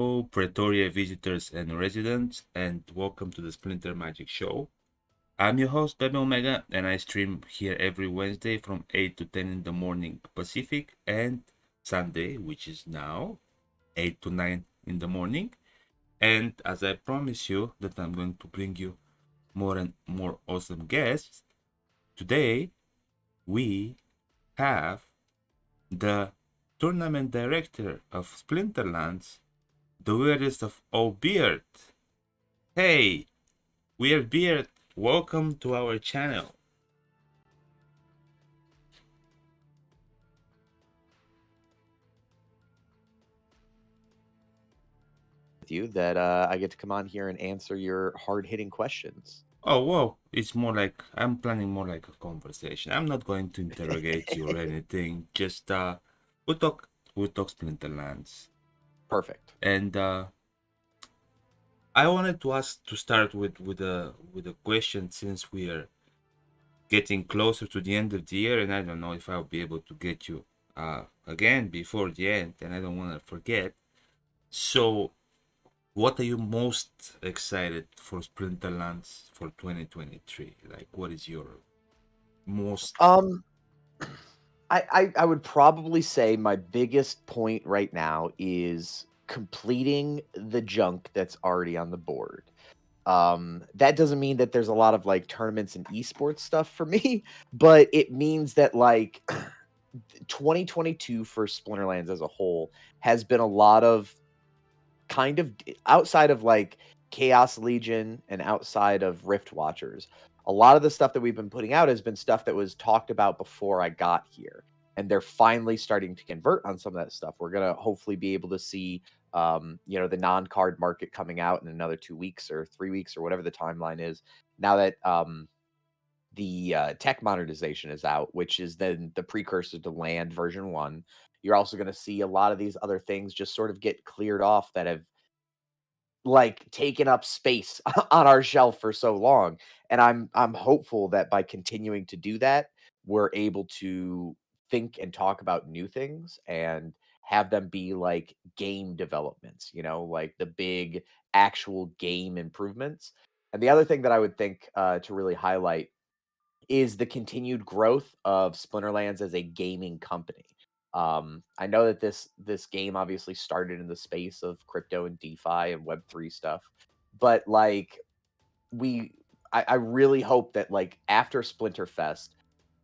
Hello, Pretoria visitors and residents, and welcome to the Splintermagic show. I'm your host, Bebe Omega, and I stream here every Wednesday from 8 to 10 in the morning Pacific, and Sunday, which is now 8 to 9 in the morning. And as I promise you that I'm going to bring you more and more awesome guests, today we have the Tournament Director of Splinterlands, the weirdest of all Beird. Hey, we're Beard. Welcome to our channel. With you that I get to come on here and answer your hard-hitting questions. Oh, well, it's more like I'm planning more like a conversation. I'm not going to interrogate you or anything. Just we'll talk Splinterlands. Perfect. And I wanted to ask to start with a question since we are getting closer to the end of the year, and I don't know if I'll be able to get you again before the end, and I don't want to forget. So what are you most excited for Splinterlands for 2023? Like, what is your most? Um, I would probably say my biggest point right now is completing the junk that's already on the board. That doesn't mean that there's a lot of like tournaments and esports stuff for me, but it means that like 2022 for Splinterlands as a whole has been a lot of kind of outside of like Chaos Legion and outside of Rift Watchers, a lot of the stuff that we've been putting out has been stuff that was talked about before I got here. And they're finally starting to convert on some of that stuff. We're gonna hopefully be able to see the non-card market coming out in another 2 weeks or 3 weeks or whatever the timeline is. Now that the tech modernization is out, which is then the precursor to land version 1. You're also going to see a lot of these other things just sort of get cleared off that have like taken up space on our shelf for so long. And I'm hopeful that by continuing to do that, we're able to think and talk about new things and have them be like game developments, like the big actual game improvements. And the other thing that I would think to really highlight is the continued growth of Splinterlands as a gaming company. I know that this game obviously started in the space of crypto and DeFi and Web3 stuff, but like we, I really hope that like after Splinterfest,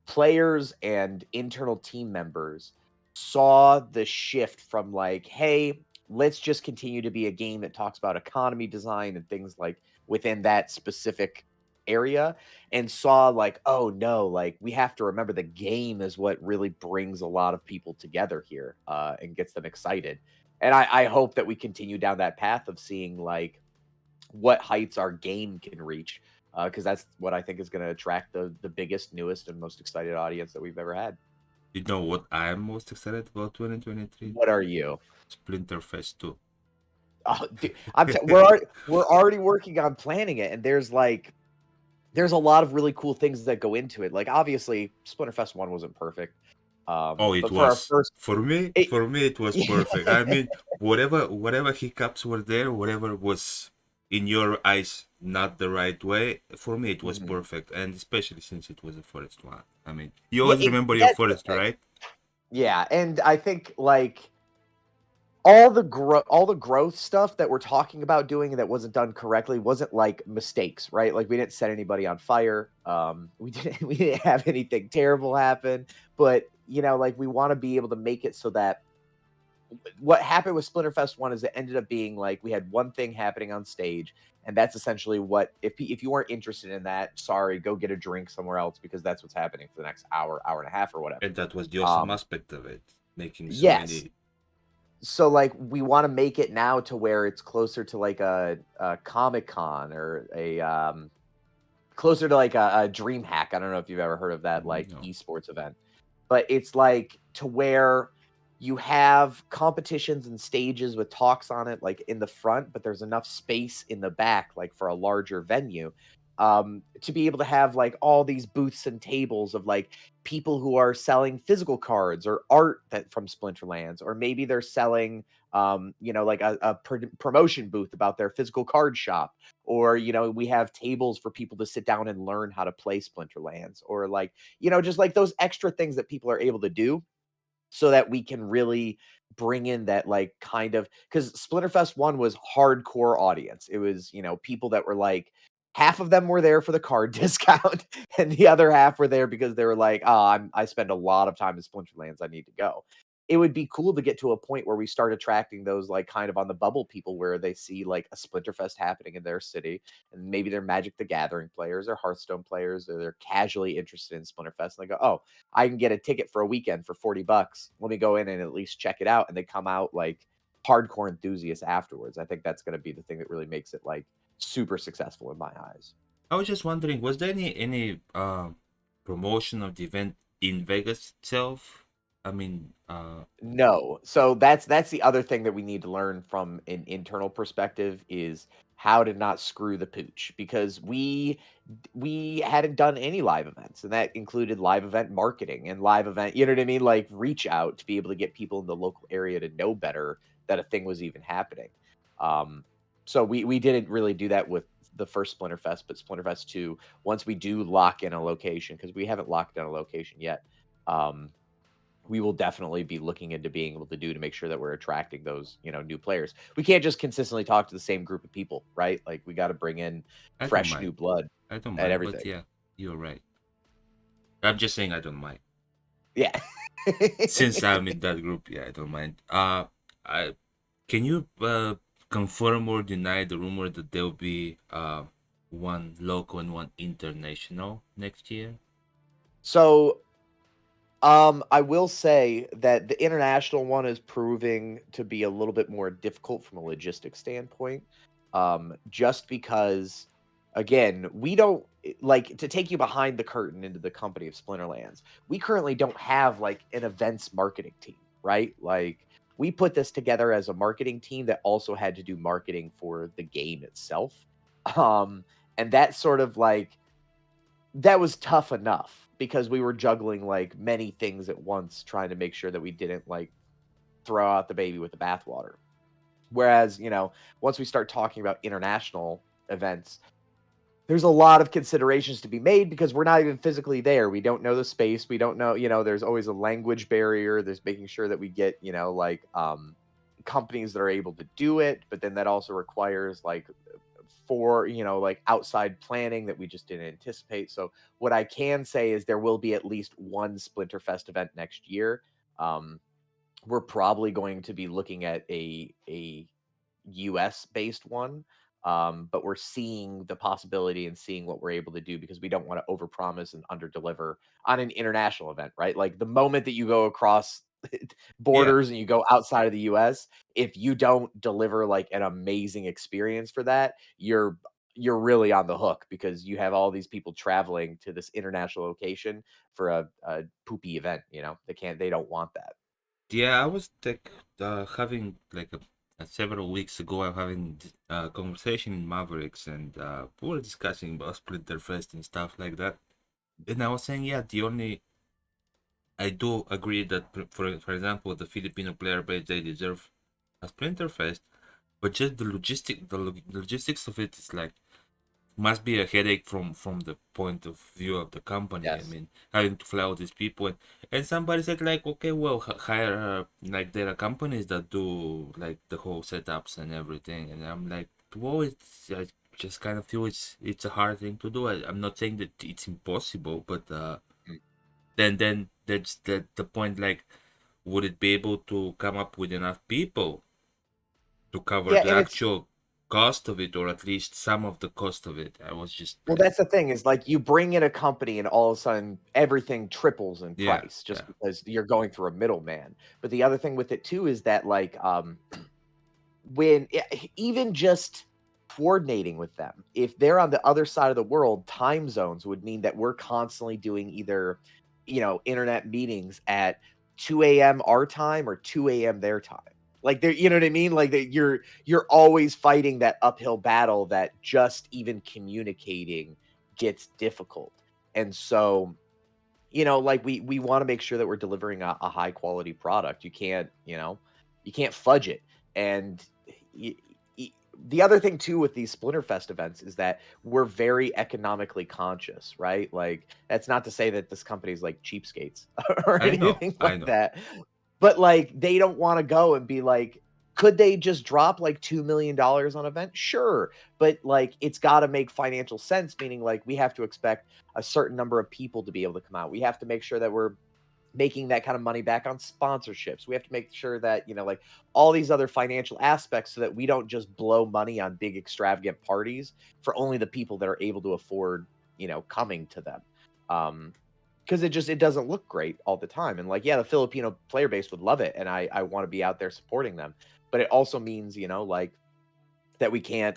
players and internal team members saw the shift from like, hey, let's just continue to be a game that talks about economy design and things like within that specific area, and saw like, oh no, like we have to remember the game is what really brings a lot of people together here and gets them excited. And I hope that we continue down that path of seeing like what heights our game can reach, because that's what I think is going to attract the biggest, newest, and most excited audience that we've ever had. You know what I'm most excited about 2023? What are you? Splinterfest 2. Oh, dude, we're already working on planning it, and there's a lot of really cool things that go into it. Like obviously, Splinterfest 1 wasn't perfect, Oh, it but for our was. first, For me, it, for me, it was perfect. I mean, whatever hiccups were there, whatever was in your eyes not the right way, for me it was Mhm. perfect, and especially since it was the first one. I mean, you Yeah, always remember your that's the first, thing. right? Yeah, and I think like all the growth stuff that we're talking about doing that wasn't done correctly wasn't like mistakes, right? Like we didn't set anybody on fire. We didn't we didn't have anything terrible happen, but like we want to be able to make it so that what happened with Splinterfest 1 is it ended up being like we had one thing happening on stage, and that's essentially what if you weren't interested in that, sorry, go get a drink somewhere else because that's what's happening for the next hour, hour and a half or whatever. And that was the awesome Um aspect of it, making so yes, many. so like we want to make it now to where it's closer to like a Comic Con or a closer to like a Dream Hack. I don't know if you've ever heard of that like No. esports event, but it's like to where you have competitions and stages with talks on it like in the front, but there's enough space in the back like for a larger venue to be able to have like all these booths and tables of like people who are selling physical cards or art that from Splinterlands, or maybe they're selling like a promotion booth about their physical card shop, or we have tables for people to sit down and learn how to play Splinterlands, or like just like those extra things that people are able to do so that we can really bring in that like kind of, because Splinterfest 1 was hardcore audience. It was, people that were like half of them were there for the card discount and the other half were there because they were like, "Oh, I spend a lot of time in Splinterlands. I need to go." It would be cool to get to a point where we start attracting those like kind of on the bubble people where they see like a Splinterfest happening in their city, and maybe they're Magic the Gathering players or Hearthstone players, or they're casually interested in Splinterfest, and they go, "Oh, I can get a ticket for a weekend for 40 bucks. Let me go in and at least check it out." And they come out like hardcore enthusiasts afterwards. I think that's going to be the thing that really makes it like super successful in my eyes. I was just wondering, was there any promotion of the event in Vegas itself? I mean, No. So that's the other thing that we need to learn from an internal perspective is how to not screw the pooch, because we hadn't done any live events, and that included live event marketing and live event, you know what I mean, like reach out to be able to get people in the local area to know better that a thing was even happening. Um so we didn't really do that with the first Splinterfest, but Splinterfest 2, once we do lock in a location, because we haven't locked down a location yet, um we will definitely be looking into being able to do to make sure that we're attracting those, new players. We can't just consistently talk to the same group of people, right? Like we got to bring in I don't fresh new mind. blood I don't and mind, but everything. yeah, you're right. I'm just saying I don't mind. Yeah. Since I'm in that group, yeah, I don't mind. I can you confirm or deny the rumor that there'll be one local and one international next year? So, I will say that the international one is proving to be a little bit more difficult from a logistics standpoint. Just because, again, we don't like to take you behind the curtain into the company of Splinterlands. We currently don't have like an events marketing team, right? Like we put this together as a marketing team that also had to do marketing for the game itself. Um, and that sort of like that was tough enough because we were juggling like many things at once, trying to make sure that we didn't like throw out the baby with the bathwater. Whereas, once we start talking about international events, there's a lot of considerations to be made because we're not even physically there. We don't know the space. We don't know, there's always a language barrier. There's making sure that we get, like companies that are able to do it, but then that also requires like for like outside planning that we just didn't anticipate. So what I can say is there will be at least one Splinterfest event next year. um we're probably going to be looking at a US based one. But we're seeing the possibility and seeing what we're able to do because we don't want to overpromise and underdeliver on an international event, right? Like the moment that you go across Yeah, borders and you go outside of the US, if you don't deliver like an amazing experience for that, you're really on the hook because you have all these people traveling to this international location for a poopy event. They don't want that. yeah. I was like having like several weeks ago. I'm having a conversation in Mavericks, and we were discussing about Splinterfest and stuff like that. And I was saying, yeah, the only I do agree that for example, the Filipino player base they deserve a Splinterfest, but just the logistics of it is like must be a headache from the point of view of the company. I Yes. mean, having to fly all these people, and somebody said like, okay, well, hire like there are companies that do like the whole setups and everything, and I'm like, well, it's I just kind of feel it's a hard thing to do. I'm not saying that it's impossible, but Mm. then that's the point. Like, would it be able to come up with enough people to cover Yeah, the and it's actual cost of it, or at least some of the cost of it? I was just well, like, that's the thing is like you bring in a company and all of a sudden everything triples in yeah, price just yeah. because you're going through a middleman. But the other thing with it too is that like when even just coordinating with them, if they're on the other side of the world, time zones would mean that we're constantly doing either internet meetings at 2 a.m. our time or 2 a.m. their time. Like there, you know what I mean? Like that you're always fighting that uphill battle that just even communicating gets difficult. And so, like we want to make sure that we're delivering a high quality product. You can't, you can't fudge it. And y- y- the other thing too with these Splinterfest events is that we're very economically conscious, right? Like that's not to say that this company's like cheapskates or anything I like know. that. But like they don't want to go and be like, could they just drop like $2 million on an event? Sure. But like it's gotta make financial sense, meaning like we have to expect a certain number of people to be able to come out. We have to make sure that we're making that kind of money back on sponsorships. We have to make sure that, like all these other financial aspects so that we don't just blow money on big extravagant parties for only the people that are able to afford, coming to them. Because it doesn't look great all the time. And like, yeah, the Filipino player base would love it. And I want to be out there supporting them. But it also means, like that we can't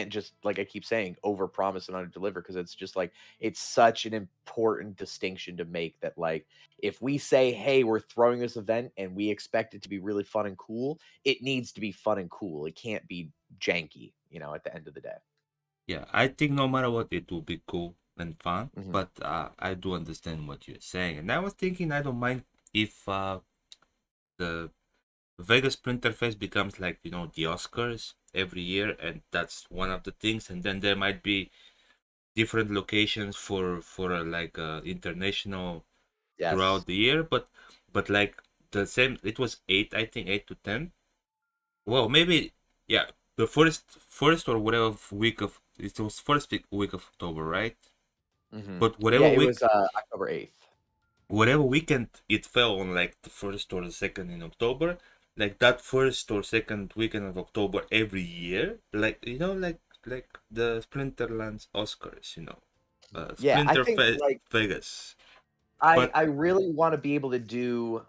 just, like I keep saying, overpromise and underdeliver, because it's just like it's such an important distinction to make that like if we say, hey, we're throwing this event and we expect it to be really fun and cool, it needs to be fun and cool. It can't be janky, at the end of the day. Yeah, I think no matter what, it will be cool and fun. Hmm. But I do understand what you're saying, and I was thinking I don't mind if the Vegas Splinterfest becomes like the Oscars every year, and that's one of the things. And then there might be different locations for like international Yes. throughout the year, but like the same. It was eight, I think, 8 to 10. Well, maybe yeah. The first or whatever week of it was first week of October, right? Hmm. But Yeah, it was October 8th. whatever weekend it fell on, like the first or the second in October, like that first or second weekend of October every year, like like the Splinterlands Oscars, Yeah, I Splinter think like Vegas. I But I really want to be able to do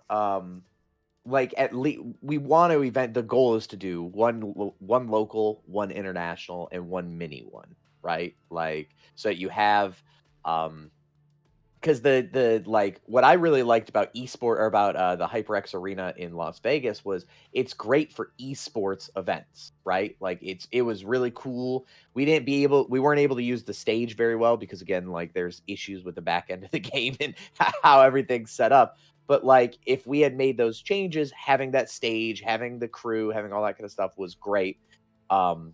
like at least we want to event. The goal is to do one local, one international, and one mini one, right? Like so that you have because the like what I really liked about esport or about the HyperX Arena in Las Vegas was it's great for esports events, right? Like it was really cool. We weren't able to use the stage very well because again, like there's issues with the back end of the game and how everything's set up. But like if we had made those changes, having that stage, having the crew, having all that kind of stuff was great. Um,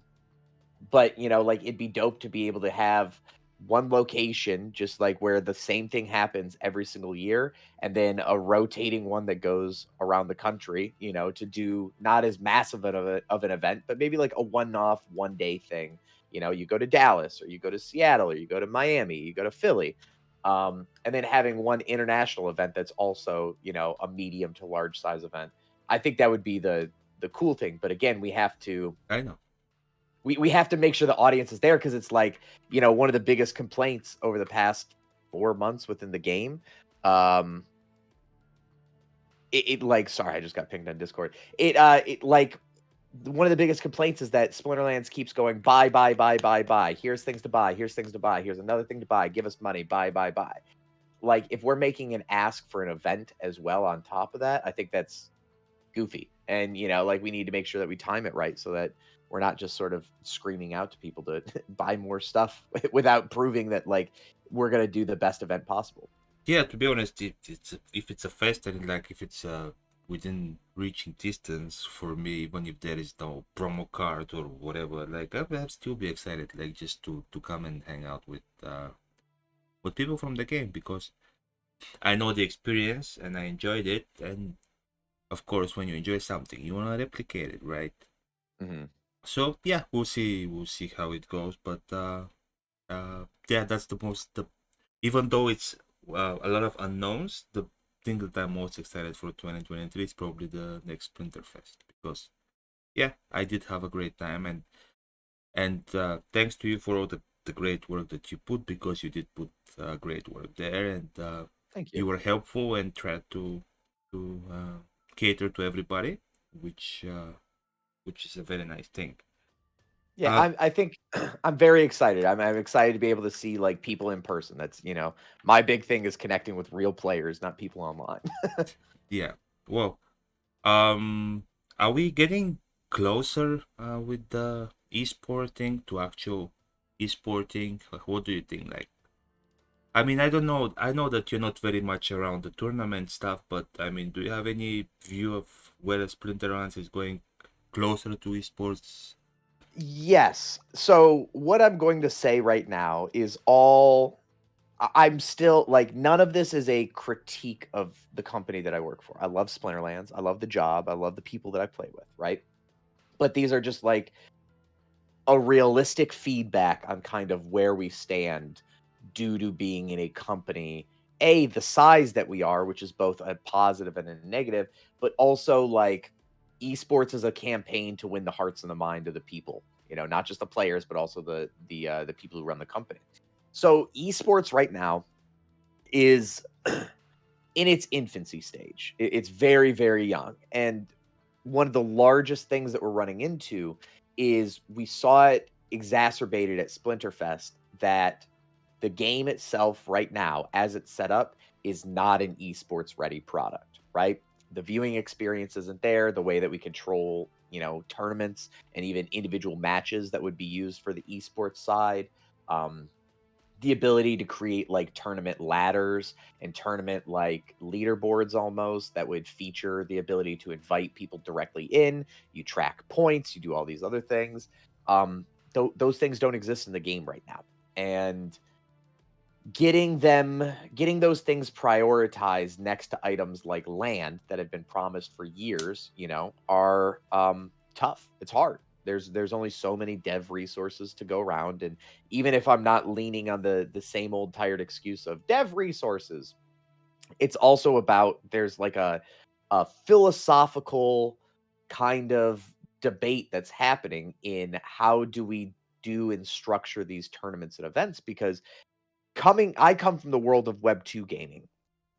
but, like, it'd be dope to be able to have one location just, like, where the same thing happens every single year, and then a rotating one that goes around the country, to do not as massive of an event, but maybe, like, a one-off, one-day thing. You go to Dallas, or you go to Seattle, or you go to Miami, you go to Philly, and then having one international event that's also, a medium to large size event. I think that would be the cool thing, but again, I know. we have to make sure the audience is there because it's like one of the biggest complaints over the past 4 months within the game. um it like sorry, I just got pinged on Discord. It like one of the biggest complaints is that Splinterlands keeps going buy buy buy buy buy, here's things to buy, here's things to buy, here's another thing to buy, give us money, buy buy buy. Like if we're making an ask for an event as well on top of that, I think that's goofy. And like we need to make sure that we time it right so that we're not just sort of screaming out to people to buy more stuff without proving that like we're going to do the best event possible. Yeah, to be honest, if it's a fest and like if it's within reaching distance for me, even if there is no promo card or whatever, like I'll still be excited, like just to come and hang out with people from the game because I know the experience and I enjoyed it. And of course, when you enjoy something, you wanna replicate it, right? Hmm. So yeah, we'll see how it goes. But yeah, that's the most the even though it's a lot of unknowns, the thing that I'm most excited for 2023 is probably the next Splinterfest because yeah, I did have a great time. And thanks to you for all the great work that you put because you did put great work there. And Thank you. you were helpful and tried to cater to everybody, which uh, which is a very nice thing. Yeah, Uh, I think I'm very excited. I'm excited to be able to see like people in person. That's my big thing is connecting with real players, not people online. yeah. Well, um, are we getting closer with the esport thing to actual esporting? Like, what do you think? Like, I mean, I don't know. I know that you're not very much around the tournament stuff, but I mean, do you have any view of whether Splinterlands is going closer to esports? Yes. So what I'm going to say right now is all I'm still like none of this is a critique of the company that I work for. I love Splinterlands. I love the job. I love the people that I play with, right? But these are just like a realistic feedback on kind of where we stand due to being in a company, A, the size that we are, which is both a positive and a negative, but also like esports is a campaign to win the hearts and the mind of the people, not just the players, but also the people who run the company. So esports right now is in its infancy stage. It's very, very young. And one of the largest things that we're running into is we saw it exacerbated at Splinterfest that the game itself right now, as it's set up, is not an esports ready product, right? The viewing experience isn't there. The way that we control, tournaments and even individual matches that would be used for the esports side. Um, the ability to create like tournament ladders and tournament like leaderboards almost that would feature the ability to invite people directly in. You track points, you do all these other things. Those things don't exist in the game right now. And getting those things prioritized next to items like land that have been promised for years, are tough. It's hard. There's only so many dev resources to go around, and even if I'm not leaning on the same old tired excuse of dev resources, it's also about there's like a philosophical kind of debate that's happening in how do we do and structure these tournaments and events, because I come from the world of Web 2 gaming,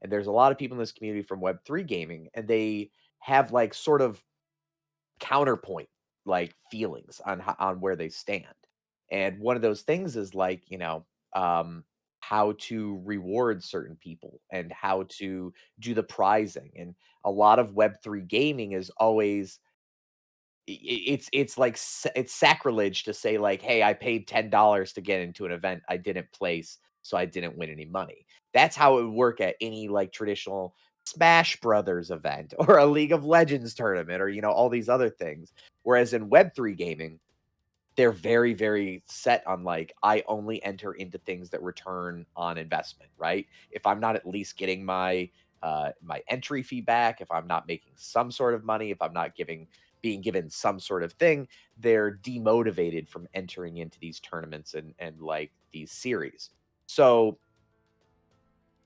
and there's a lot of people in this community from Web 3 gaming, and they have like sort of counterpoint like feelings on where they stand. And one of those things is like, um how to reward certain people and how to do the prizing. And a lot of Web 3 gaming is always it's like it's sacrilege to say like, "Hey, I paid $10 to get into an event. I didn't place, so I didn't win any money." That's how it would work at any like traditional Smash Brothers event or a League of Legends tournament or all these other things. Whereas in Web3 gaming, they're very, very set on like, I only enter into things that return on investment, right? If I'm not at least getting my entry fee back, if I'm not making some sort of money, if I'm not being given some sort of thing, they're demotivated from entering into these tournaments and like these series. So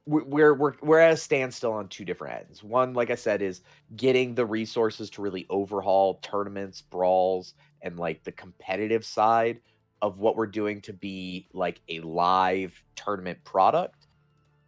we're at a standstill on two different ends. One, like I said, is getting the resources to really overhaul tournaments, brawls, and like the competitive side of what we're doing to be like a live tournament product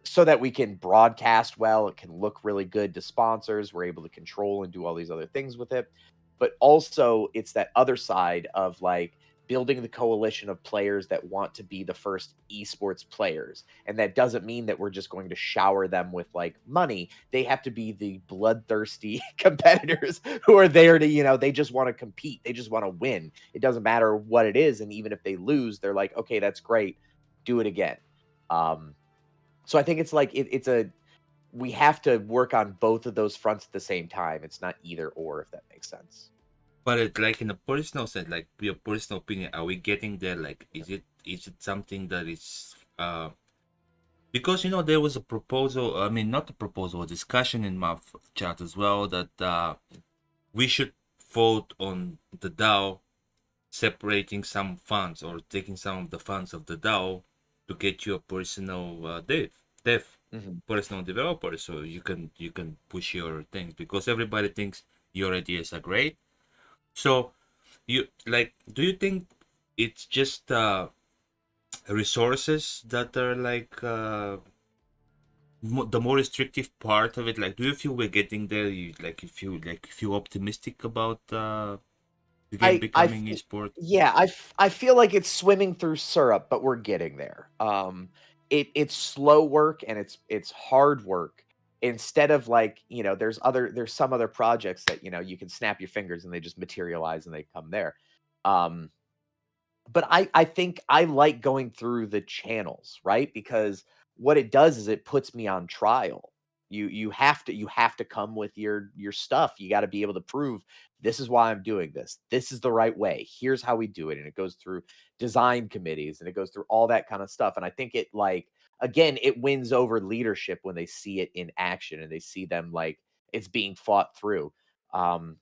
so that we can broadcast well, it can look really good to sponsors, we're able to control and do all these other things with it. But also it's that other side of like building the coalition of players that want to be the first esports players. And that doesn't mean that we're just going to shower them with like money. They have to be the bloodthirsty competitors who are there to, they just want to compete. They just want to win. It doesn't matter what it is. And even if they lose, they're like, okay, that's great. Do it again. Um, so I think it's like it's a we have to work on both of those fronts at the same time. It's not either or, if that makes sense. But it, like in a personal sense, like your personal opinion, are we getting there? Like, is it something that is because there was a proposal. I mean, not a proposal, a discussion in my chat as well that we should vote on the DAO separating some funds or taking some of the funds of the DAO to get you a personal dev, Mhm. personal developer, so you can push your things because everybody thinks your ideas are great. So you like, do you think it's just resources that are like the more restrictive part of it? Like, do you feel we're getting there? You feel optimistic about the game I I f becoming esport? Yeah, I feel like it's swimming through syrup, but we're getting there. It's slow work and it's hard work. Instead of like, there's some other projects that, you can snap your fingers and they just materialize and they come there. Um, but I think I like going through the channels, right? Because what it does is it puts me on trial. You have to come with your stuff. You got to be able to prove this is why I'm doing this. This is the right way. Here's how we do it. And it goes through design committees and it goes through all that kind of stuff. And I think it like again, it wins over leadership when they see it in action and they see them like it's being fought through. Um,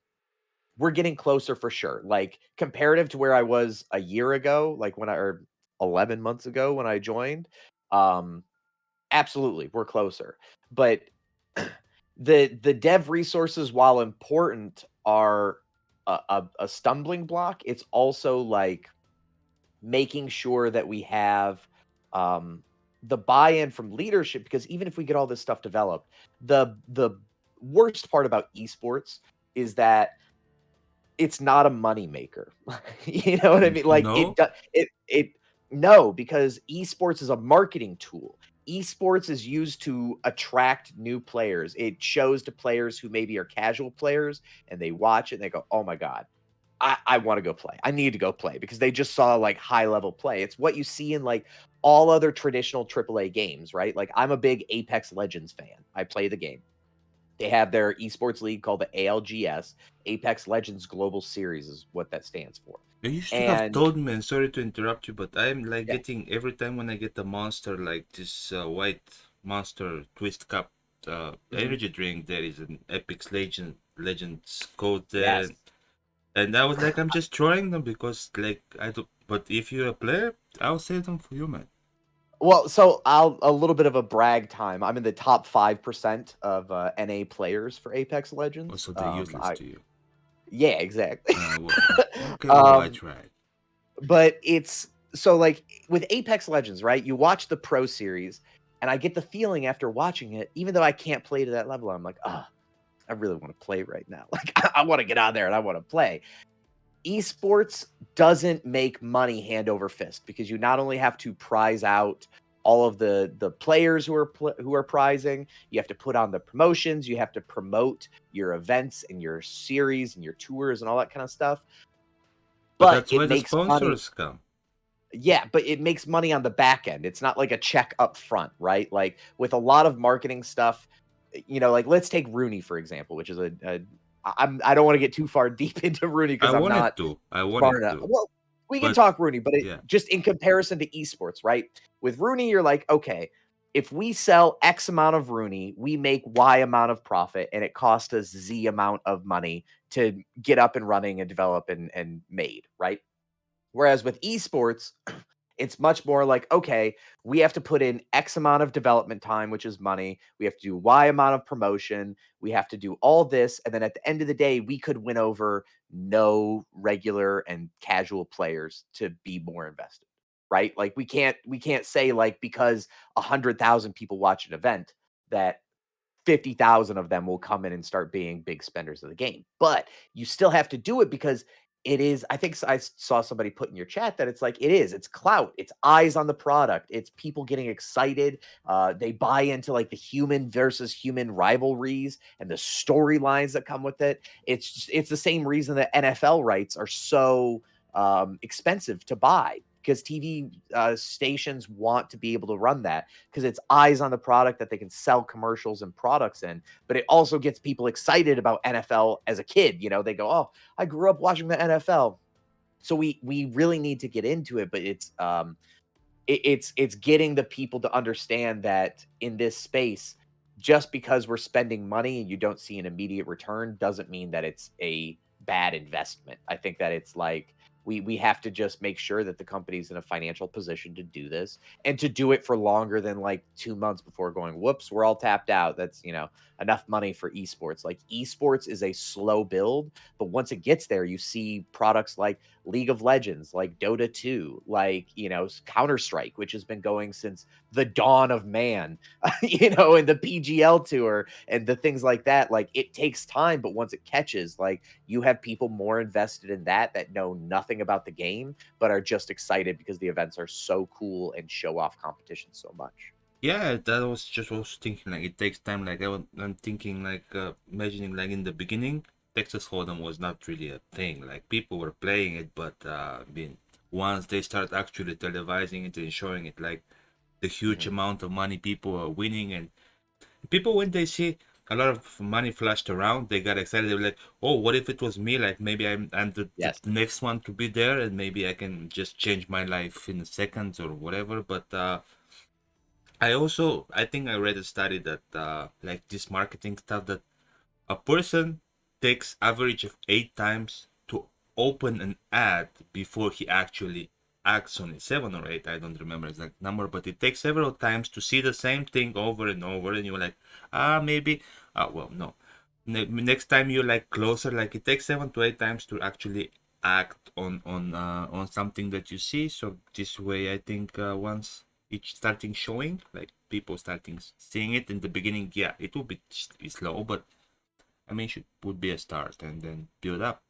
we're getting closer for sure. Like comparative to where I was a year ago, like when I or 11 months ago when I joined, um, absolutely, we're closer. But the dev resources, while important, are a stumbling block. It's also like making sure that we have um, the buy-in from leadership because even if we get all this stuff developed, the worst part about esports is that it's not a money maker. You know what I mean? Like No, it no, because esports is a marketing tool. Esports is used to attract new players. It shows to players who maybe are casual players and they watch it and they go, "Oh my god, I want to go play. I need to go play" because they just saw like high level play. It's what you see in like all other traditional AAA games, right? Like I'm a big Apex Legends fan. I play the game. They have their esports league called the ALGS, Apex Legends Global Series is what that stands for. I used to have And told me, and sorry to interrupt you, but I'm like yeah, getting every time when I get a monster like this white monster twist cup mhm, energy drink, there is an Epic Legends code there, yes. and I was like, I'm just trying them because like I do. But if you're a player, I'll save them for you, man. Well, so I'll a little bit of a brag time. I'm in the top 5% of NA players for Apex Legends. Also, they're useless I to you. yeah, exactly. Well, okay, well, I um, tried. But it's so like with Apex Legends, right? You watch the Pro Series, and I get the feeling after watching it, even though I can't play to that level, I'm like, ah, I really want to play right now. Like I want to get out there and I want to play. Esports doesn't make money hand over fist because you not only have to prize out all of the players who are prizing, you have to put on the promotions, you have to promote your events and your series and your tours and all that kind of stuff. But But that's it why the makes money. sponsors come. Yeah, but it makes money on the back end. It's not like a check up front, right? Like with a lot of marketing stuff, like let's take Rooney for example, which is I don't want to get too far deep into Rooney I because I'm wanted not to. I wanted smart enough. to. Well, we can But talk Rooney, but yeah. just in comparison to esports, right? With Rooney, you're like, okay, if we sell X amount of Rooney, we make Y amount of profit, and it costs us Z amount of money to get up and running and develop and made, right? Whereas with esports, it's much more like, okay, we have to put in X amount of development time, which is money. We have to do Y amount of promotion. We have to do all this. And then at the end of the day, we could win over no regular and casual players to be more invested. Right. Like we can't say like because 100,000 people watch an event that 50,000 of them will come in and start being big spenders of the game. But you still have to do it because it is, I think I saw somebody put in your chat that it's like, it's clout, it's eyes on the product, it's people getting excited. They buy into like the human versus human rivalries and the storylines that come with it. It's the same reason that NFL rights are so expensive to buy because TV stations want to be able to run that because it's eyes on the product that they can sell commercials and products in. But it also gets people excited about NFL as a kid. They go, "Oh, I grew up watching the NFL." So we really need to get into it, but it's getting the people to understand that in this space, just because we're spending money and you don't see an immediate return doesn't mean that it's a bad investment. I think that it's like we have to just make sure that the company's in a financial position to do this and to do it for longer than like 2 months before going, whoops, we're all tapped out. That's enough money for esports. Like esports is a slow build, but once it gets there, you see products like League of Legends, like Dota 2, like, Counter Strike, which has been going since the dawn of man, and the PGL tour and the things like that. Like, it takes time, but once it catches, like, you have people more invested in that know nothing about the game, but are just excited because the events are so cool and show off competition so much. Yeah, that was just what I was thinking. Like it takes time. Like I'm thinking like imagining like in the beginning, Texas Hold'em was not really a thing. Like people were playing it, but once they start actually televising it and showing it, like the huge Mhm. amount of money people are winning, and people when they see a lot of money flashed around, they got excited. They're like, "Oh, what if it was me? Like maybe I'm Yes. the next one to be there, and maybe I can just change my life in a second or whatever." But I think I read a study that like this marketing stuff, that a person takes average of 8 times to open an ad before he actually acts on it. 7 or 8, I don't remember exact number, but it takes several times to see the same thing over and over, and you're like, maybe, well, no. Next time you're like closer, like it takes 7 to 8 times to actually act on something that you see. So this way, I think once it's starting showing, like people starting seeing it in the beginning, yeah, it will be slow, but I mean, should would be a start and then build up.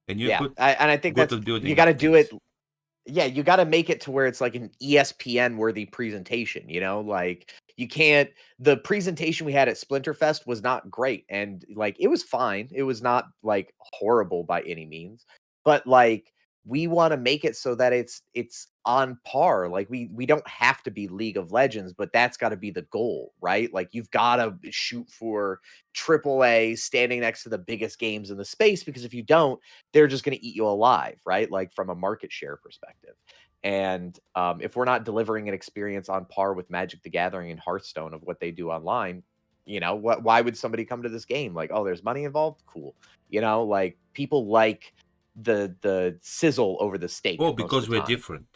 And you're Yeah, and I think good that's at you building gotta up do it. things. Yeah, you gotta make it to where it's like an ESPN worthy presentation, you know? Like, you can't the presentation we had at Splinterfest was not great, and, like, it was fine. It was not, like, horrible by any means, but, like, we wanna make it so that it's on par. Like, we don't have to be League of Legends, but that's gotta be the goal, right? Like, you've gotta shoot for triple A, standing next to the biggest games in the space, because if you don't, they're just going to eat you alive, right? Like from a market share perspective. And if we're not delivering an experience on par with Magic the Gathering and Hearthstone of what they do online, what? Why would somebody come to this game? Like, oh, there's money involved. Cool. Like people like the sizzle over the steak Well, most of because the we're time. different,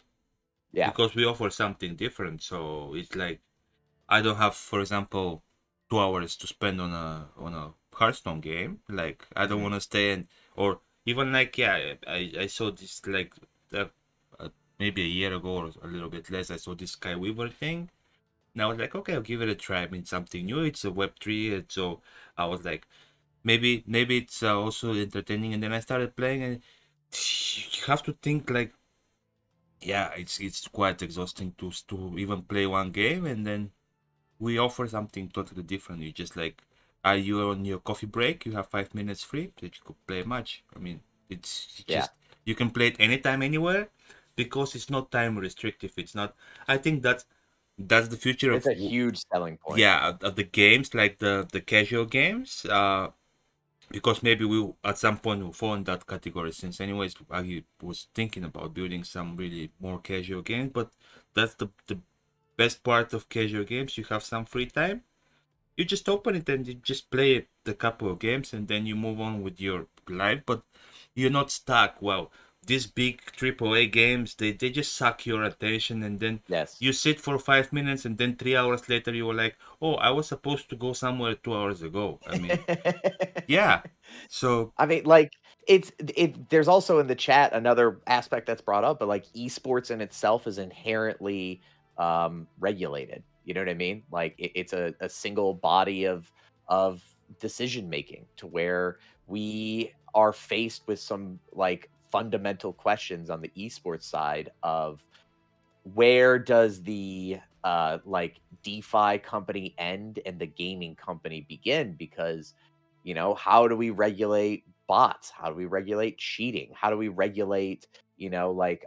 Yeah. because we offer something different. So it's like I don't have, for example, 2 hours to spend on a Hearthstone game. Like I don't Hmm. want to stay and or even like yeah, I saw this like uh, uh, maybe a year ago or a little bit less. I saw this Sky Weaver thing. And I was like, okay, I'll give it a try. I mean, something new. It's a Web3, and so I was like, maybe it's also entertaining. And then I started playing, and you have to think like, yeah, it's quite exhausting to even play one game, and then we offer something totally different. You just like, are you on your coffee break? You have 5 minutes free that you could play a match. I mean, it's Yeah. just you can play it anytime, anywhere, because it's not time restrictive. It's not. I think that's the future It's of a huge selling point. yeah of the games, like the casual games. Because maybe we at some point will fall in that category, since anyways I was thinking about building some really more casual games, but that's the best part of casual games. You have some free time, you just open it and you just play the couple of games, and then you move on with your life, but you're not stuck. Well, these big AAA games, they just suck your attention, and then Yes. you sit for 5 minutes, and then 3 hours later you were like, oh, I was supposed to go somewhere 2 hours ago. I mean, yeah. So I mean, like, there's also in the chat another aspect that's brought up, but like esports in itself is inherently regulated. You know what I mean? Like it's a single body of decision making to where we are faced with some like fundamental questions on the esports side of where does the like DeFi company end and the gaming company begin? Because how do we regulate bots? How do we regulate cheating? How do we regulate like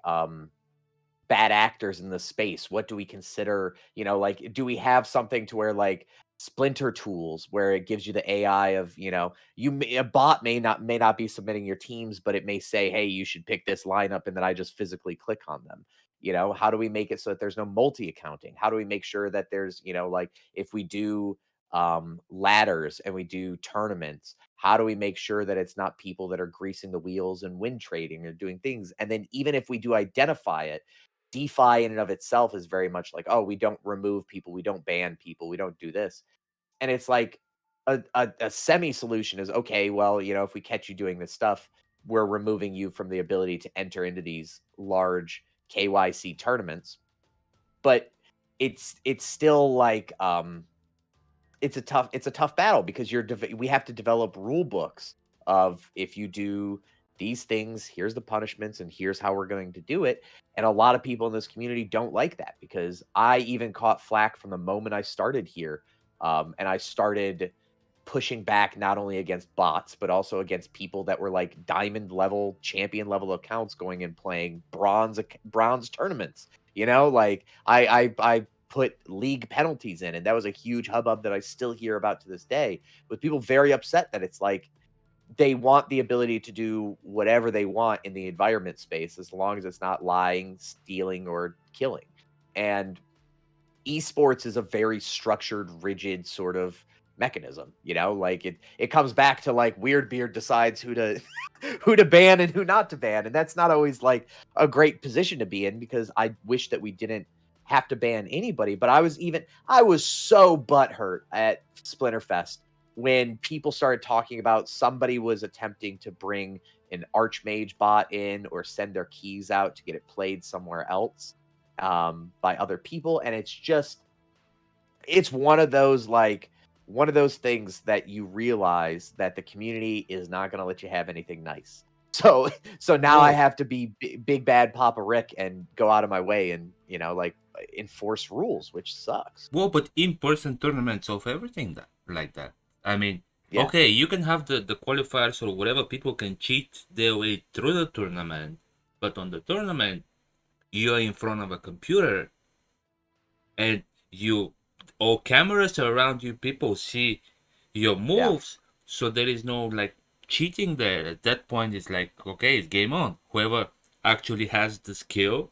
bad actors in the space? What do we consider? Like, do we have something to where like Splinter tools where it gives you the AI of, a bot may not be submitting your teams, but it may say, hey, you should pick this lineup, and then I just physically click on them. How do we make it so that there's no multi accounting? How do we make sure that there's, like if we do ladders and we do tournaments, how do we make sure that it's not people that are greasing the wheels and win trading or doing things? And then even if we do identify it, DeFi in and of itself is very much like, oh, we don't remove people, we don't ban people, we don't do this. And it's like a semi solution is okay, well, if we catch you doing this stuff, we're removing you from the ability to enter into these large KYC tournaments. But it's still like it's a tough battle because we have to develop rule books of if you do these things, here's the punishments and here's how we're going to do it. And a lot of people in this community don't like that because I even caught flack from the moment I started here. And I started pushing back not only against bots, but also against people that were like diamond level, champion level accounts going and playing bronze tournaments. Like I put league penalties in, and that was a huge hubbub that I still hear about to this day, with people very upset that it's like they want the ability to do whatever they want in the environment space as long as it's not lying, stealing, or killing. And esports is a very structured, rigid sort of mechanism. Like it comes back to like Weird Beard decides who to who to ban and who not to ban, and that's not always like a great position to be in, because I wish that we didn't have to ban anybody. But I was so butthurt at Splinterfest when people started talking about somebody was attempting to bring an Archmage bot in or send their keys out to get it played somewhere else by other people. And it's one of those things that you realize that the community is not going to let you have anything nice. So now I Well, have to be big bad Papa Rick and go out of my way and like enforce rules, which sucks. but in-person tournaments of everything like that. I mean, Yeah. okay, you can have the qualifiers or whatever. People can cheat their way through the tournament, but on the tournament, you're in front of a computer and you all cameras are around you. People see your Yeah. moves, so there is no like cheating there. At that point, it's like okay, it's game on. Whoever actually has the skill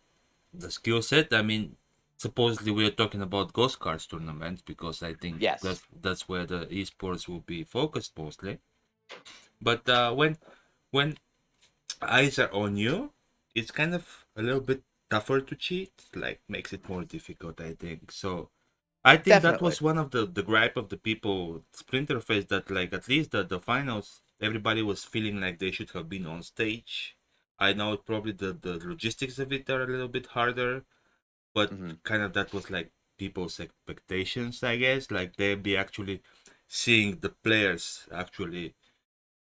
set. I mean, supposedly we are talking about Ghost Cards tournaments because I think Yes. that's where the esports will be focused mostly. But when eyes are on you, it's kind of a little bit tougher to cheat. Like makes it more difficult, I think. So I think that Definitely. was one of the gripe of the people Splinterfest, that like at least the finals everybody was feeling like they should have been on stage. I know probably the logistics of it are a little bit harder, but Hmm. kind of that was like people's expectations, I guess. Like they'd be actually seeing the players actually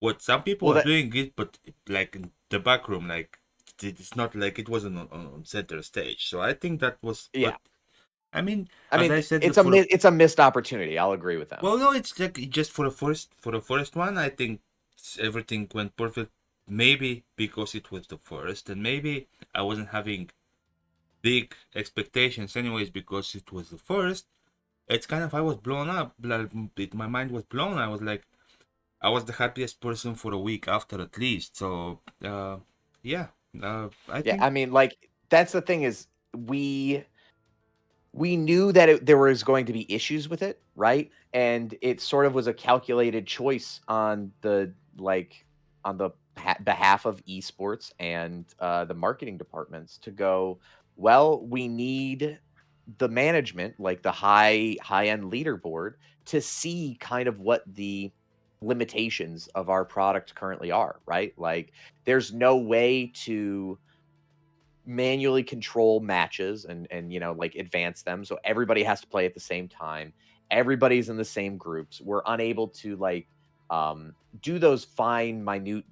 what some people Well, were that doing it, but like in the back room, like it's not like it wasn't on center stage. So I think that was, yeah. but I mean, I as mean, I said, it's it's a missed opportunity. I'll agree with them. well, no, it's like just for the first one. I think everything went perfect. Maybe because it was the first, and maybe I wasn't having big expectations anyways because it was the first. It's kind of I was blown up. Like my mind was blown. I was like, I was the happiest person for a week after at least. So yeah, I Yeah, think I mean, like that's the thing is we knew that there was going to be issues with it, right? And it sort of was a calculated choice on the behalf of esports and the marketing departments to go, well, we need the management, like the high end leaderboard, to see kind of what the limitations of our product currently are, right? Like there's no way to manually control matches and like advance them, so everybody has to play at the same time. Everybody's in the same groups. We're unable to like um do those fine minute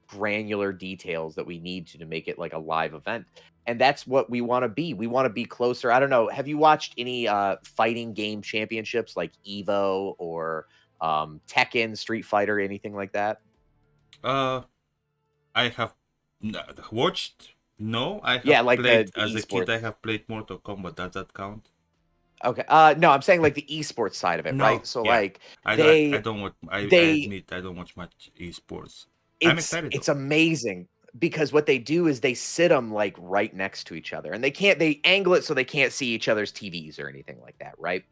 granular details that we need to make it like a live event. And that's what we want to be. We want to be closer. I don't know, have you watched any fighting game championships like Evo or Tekken, Street Fighter, anything like that? uh I have watched. No, I Yeah, have like played the as a kid. esports. I have played Mortal Kombat. Does that count? Okay. No, I'm saying like the esports side of it, right? No. So Yeah. like I they don't watch. I they admit I don't watch much esports. I'm it's excited it's though. amazing because what they do is they sit them like right next to each other, and they angle it so they can't see each other's TVs or anything like that, right?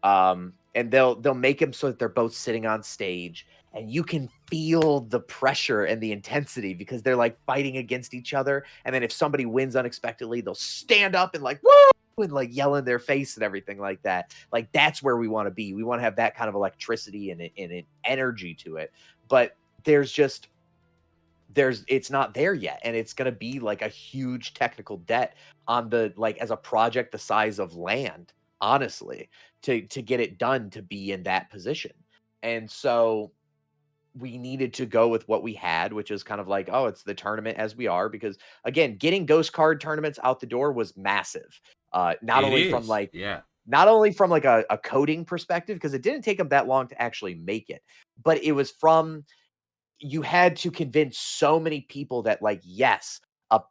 And they'll make them so that they're both sitting on stage, and you can feel the pressure and the intensity because they're like fighting against each other. And then if somebody wins unexpectedly, they'll stand up and like woo and like yell in their face and everything like that. Like that's where we want to be. We want to have that kind of electricity and an energy to it. But there's just it's not there yet, and it's going to be like a huge technical debt on the like as a project the size of land, honestly, to get it done to be in that position. And so we needed to go with what we had, which is kind of like, oh, it's the tournament as we are, because again, getting ghost card tournaments out the door was massive. Not It only from is. like Yeah. a coding perspective, because it didn't take them that long to actually make it, but it was from you had to convince so many people that like, yes, a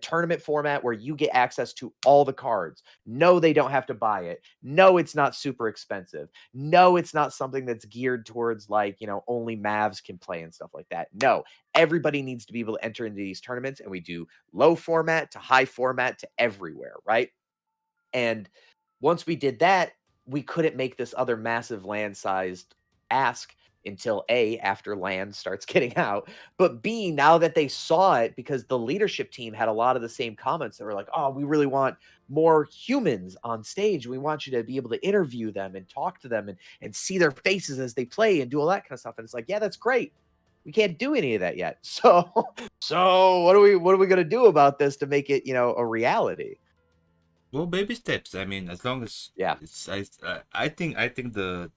tournament format where you get access to all the cards. No, they don't have to buy it. No, it's not super expensive. No, it's not something that's geared towards like, only Mavs can play and stuff like that. No, everybody needs to be able to enter into these tournaments, and we do low format to high format to everywhere, right? And once we did that, we couldn't make this other massive land-sized ask until A, after land starts getting out, but B, now that they saw it, because the leadership team had a lot of the same comments that were like, "Oh, we really want more humans on stage. We want you to be able to interview them and talk to them and see their faces as they play and do all that kind of stuff." And it's like, "Yeah, that's great. We can't do any of that yet." So what are we gonna do about this to make it, a reality? Well, baby steps. I mean, as long as Yeah. it's, I think the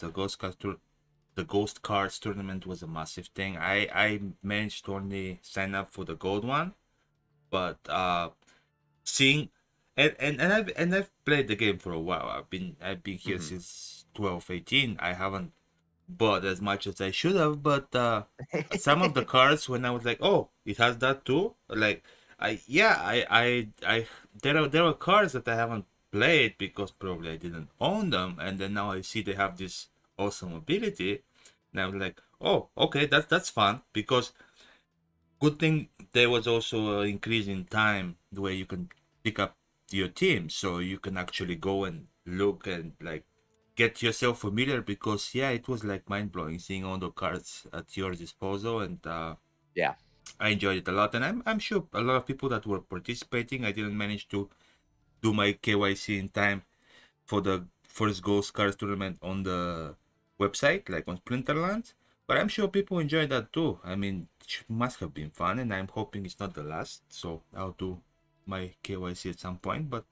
Ghost Cards tournament was a massive thing. I managed to only sign up for the gold one, but seeing and I've played the game for a while. I've been here Mhm. since 12, 18. I haven't bought as much as I should have, but some of the cards when I was like, oh, it has that too. Like I there are cards that I haven't played because probably I didn't own them, and then now I see they have this awesome ability, and I was like, oh, okay, that's fun because good thing there was also an increase in time the way you can pick up your team, so you can actually go and look and like get yourself familiar because yeah, it was like mind blowing seeing all the cards at your disposal, and Yeah. I enjoyed it a lot. And I'm sure a lot of people that were participating, I didn't manage to do my KYC in time for the first Ghost Cards tournament on the website, like on Splinterlands. But I'm sure people enjoy that too. I mean, it must have been fun, and I'm hoping it's not the last. So I'll do my KYC at some point. But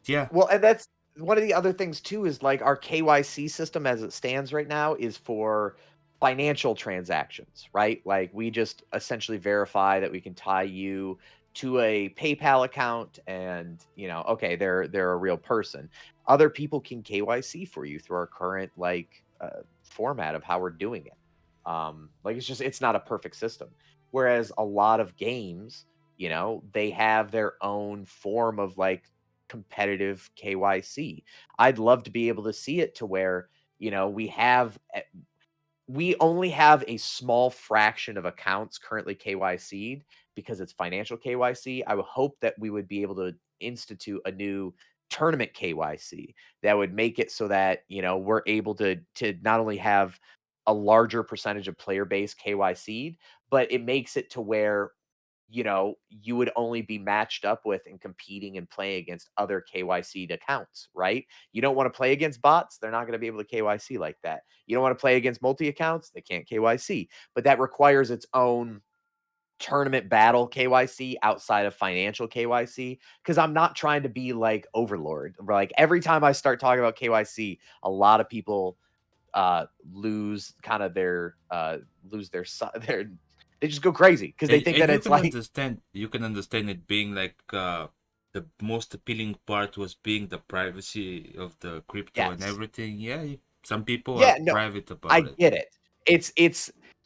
yeah, Well, and that's one of the other things too is like our KYC system as it stands right now is for financial transactions, right? Like we just essentially verify that we can tie you to a PayPal account and, okay, they're a real person. Other people can KYC for you through our current format of how we're doing it. Like it's not a perfect system. Whereas a lot of games, they have their own form of like competitive KYC. I'd love to be able to see it to where, we only have a small fraction of accounts currently KYC'd because it's financial KYC. I would hope that we would be able to institute a new tournament KYC that would make it so that, we're able to not only have a larger percentage of player base KYC'd, but it makes it to where you would only be matched up with and competing and playing against other KYC'd accounts, right? You don't want to play against bots, they're not going to be able to KYC like that. You don't want to play against multi accounts, they can't KYC. But that requires its own tournament battle KYC outside of financial KYC because I'm not trying to be like overlord. Like every time I start talking about KYC, a lot of people lose kind of their they just go crazy because they and, think that and it's like you can understand it being like the most appealing part was being the privacy of the crypto and yes. everything. Yeah, some people are Yeah, no, private about I it. get it.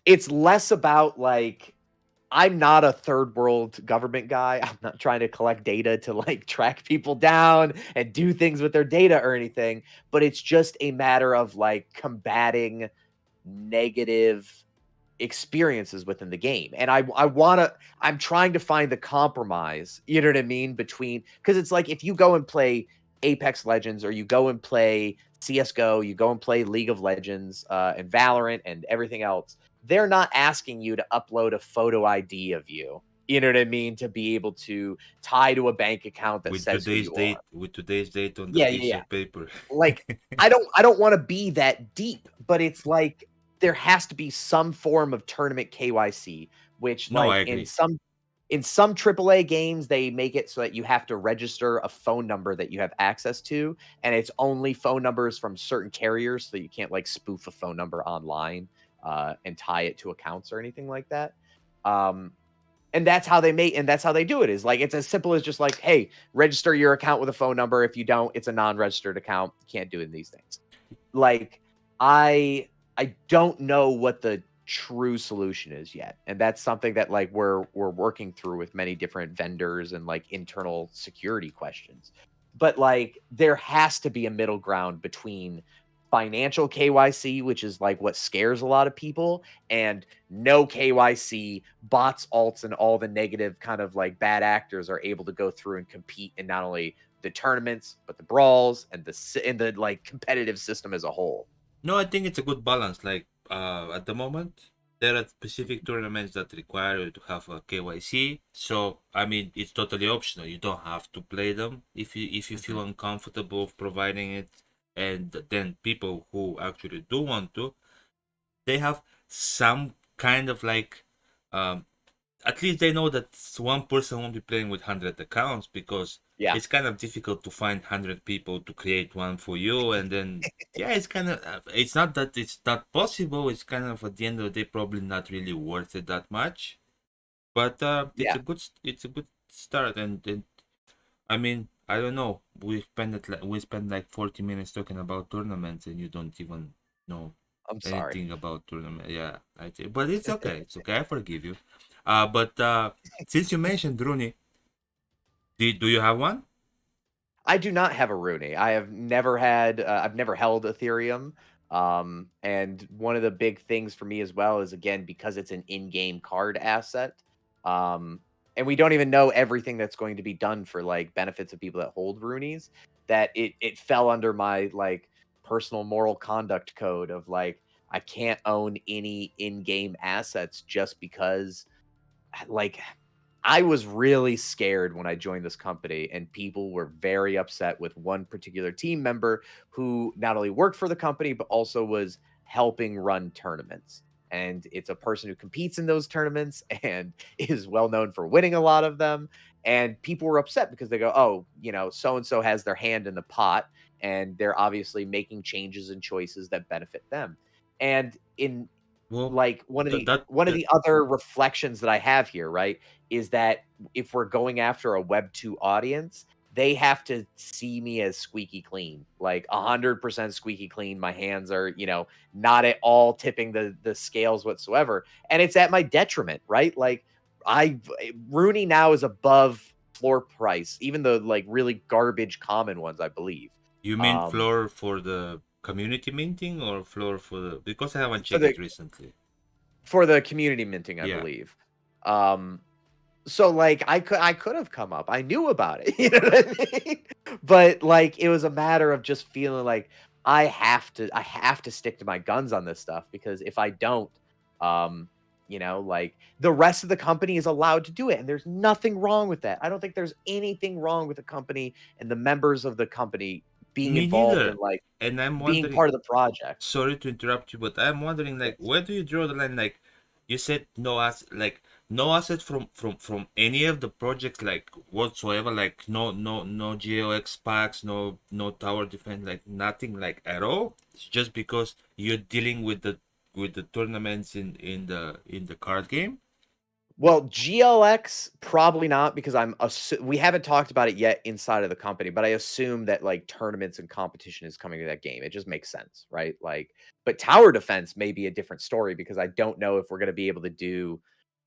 It's less about like I'm not a third world government guy. I'm not trying to collect data to like track people down and do things with their data or anything, but it's just a matter of like combating negative experiences within the game. And I'm trying to find the compromise, you know what I mean, between because it's like if you go and play Apex Legends or you go and play CS:GO, you go and play League of Legends and Valorant and everything else, they're not asking you to upload a photo ID of you. You know what I mean? To be able to tie to a bank account that says who you are. With today's date on the Yeah, yeah, piece yeah. of paper. Like, I don't wanna be that deep, but it's like there has to be some form of tournament KYC, which, No, I like, in agree. some AAA games, they make it so that you have to register a phone number that you have access to, and it's only phone numbers from certain carriers, so you can't, like, spoof a phone number online, and tie it to accounts or anything like that. Um, and that's how they do it is like it's as simple as just like, hey, register your account with a phone number. If you don't, it's a non-registered account. You can't do it in these things. Like I I don't know what the true solution is yet, and that's something that, like, we're working through with many different vendors and, like, internal security questions. But, like, there has to be a middle ground between financial KYC, which is, like, what scares a lot of people, and no KYC, bots, alts, and all the negative kind of, like, bad actors are able to go through and compete in not only the tournaments, but the brawls and the, like, competitive system as a whole. No, I think it's a good balance. Like at the moment, there are specific tournaments that require you to have a KYC. So I mean, it's totally optional. You don't have to play them if you feel Mhm. uncomfortable providing it. And then people who actually do want to, they have some kind of like um, at least they know that one person won't be playing with 100 accounts because Yeah. it's kind of difficult to find 100 people to create one for you. And then yeah, it's kind of it's not that it's not possible, it's kind of at the end of the day probably not really worth it that much. But Yeah. it's a good start. And I mean, I don't know, we spent like 40 minutes talking about tournaments and you don't even know I'm sorry. anything about tournament. Yeah, but it's okay. It's okay. I forgive you. But since you mentioned Runi, do you have one? I do not have a Runi. I have never had I've never held Ethereum. And one of the big things for me as well is, again, because it's an in-game card asset. Um, and we don't even know everything that's going to be done for, like, benefits of people that hold Runis, that it fell under my, like, personal moral conduct code of, like, I can't own any in-game assets just because, like, I was really scared when I joined this company, and people were very upset with one particular team member who not only worked for the company, but also was helping run tournaments. And it's a person who competes in those tournaments and is well known for winning a lot of them. And people were upset because they go, oh, so and so has their hand in the pot, and they're obviously making changes and choices that benefit them. And in Well, like one of that the that, one of that the other reflections that I have here, right, is that if we're going after a Web 2 audience, they have to see me as squeaky clean, like 100% squeaky clean. My hands are, not at all tipping the scales whatsoever, and it's at my detriment, right? Like, Rooney now is above floor price, even the, like, really garbage common ones, I believe. you mean Um, floor for the community minting or floor for the because I haven't for checked the it recently. for the community minting, I Yeah, believe. Um, So, like, I could have come up. I knew about it, you know what I mean? But, like, it was a matter of just feeling like I have to stick to my guns on this stuff, because if I don't, um, like, the rest of the company is allowed to do it, and there's nothing wrong with that. I don't think there's anything wrong with the company and the members of the company being me involved in, neither. like, And I'm being wondering, part of the project. sorry to interrupt you, but I'm wondering like Yes. where do you draw the line? Like you said no asset from any of the projects like whatsoever, like no GOX packs, no tower defense, like nothing like at all. It's just because you're dealing with the tournaments in the card game. Well, GLX probably not, because we haven't talked about it yet inside of the company, but I assume that, like, tournaments and competition is coming to that game. It just makes sense, right? Like, but tower defense may be a different story, because I don't know if we're going to be able to do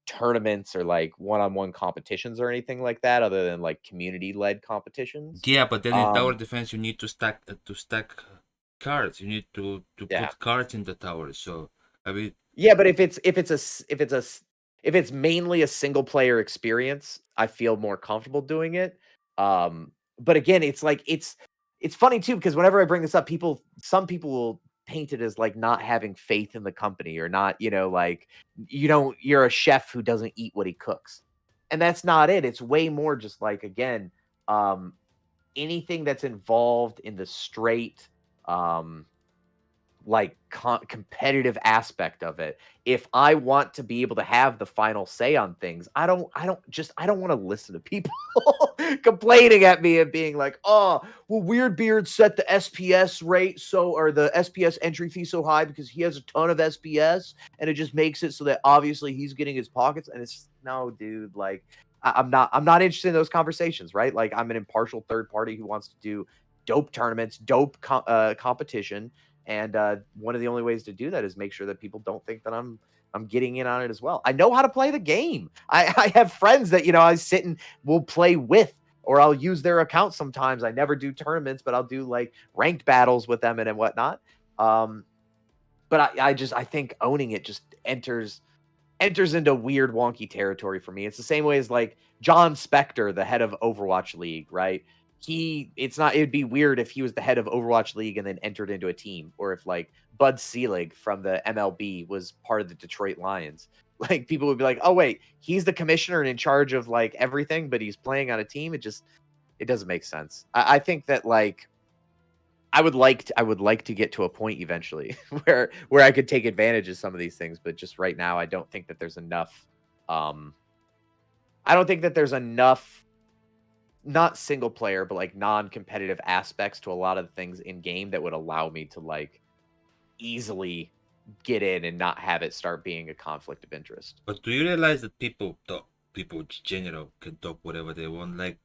tournaments or, like, one-on-one competitions or anything like that, other than, like, community-led competitions. Yeah, but then in tower Um, defense you need to stack cards. You need to yeah. put cards in the tower. So I mean, Yeah, but if it's mainly a single player experience, I feel more comfortable doing it. But again, it's like it's funny too, because whenever I bring this up, some people will paint it as, like, not having faith in the company, or not, like, you're a chef who doesn't eat what he cooks. And that's not it. It's way more just like, again, um anything that's involved in the straight um like, competitive aspect of it. If I want to be able to have the final say on things, I don't wanna listen to people complaining at me and being like, "Oh, well, Weird Beard set the SPS rate or the SPS entry fee so high because he has a ton of SPS, and it just makes it so that obviously he's getting his pockets." And it's just, no, dude, like, I'm not interested in those conversations, right? Like, I'm an impartial third party who wants to do dope tournaments, dope competition, And one of the only ways to do that is make sure that people don't think that I'm getting in on it as well. I know how to play the game. I have friends that I sit and will play with, or I'll use their account sometimes. I never do tournaments, but I'll do like ranked battles with them and whatnot. But I think owning it just enters into weird wonky territory for me. It's the same way as like John Spector, the head of Overwatch League, right? It'd be weird if he was the head of Overwatch League and then entered into a team, or if like Bud Selig from the MLB was part of the Detroit Lions. Like people would be like, "Oh wait, he's the commissioner and in charge of like everything, but he's playing on a team." It doesn't make sense. I think that like I would like to get to a point eventually where I could take advantage of some of these things, but just right now, I don't think that there's enough. Um, I don't think that there's enough, not single player, but like non-competitive aspects to a lot of the things in game that would allow me to like easily get in and not have it start being a conflict of interest. But do you realize that people in general can talk whatever they want? Like,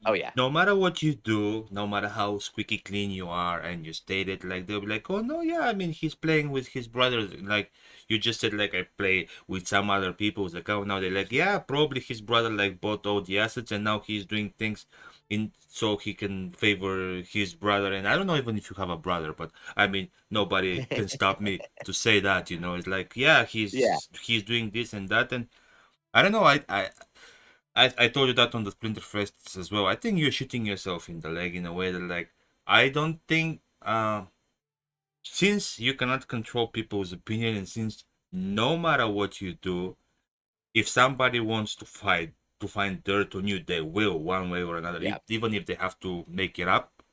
Oh yeah, no matter what you do, no matter how squeaky clean you are, and you state it, like they'll be like, "Oh no, yeah, I mean, he's playing with his brothers." Like you just said, like I play with some other people's account. Now they're like, "Yeah, probably his brother like bought all the assets, and now he's doing things in so he can favor his brother." And I don't know even if you have a brother, but I mean, nobody can stop me to say that. It's like, yeah, yeah, he's doing this and that, and I don't know. I told you that on the Splinterfest as well. I think you're shooting yourself in the leg in a way that, like, I don't think since you cannot control people's opinion, and since no matter what you do, if somebody wants to fight to find dirt on you, they will one way or another, yeah. even if they have to make it up.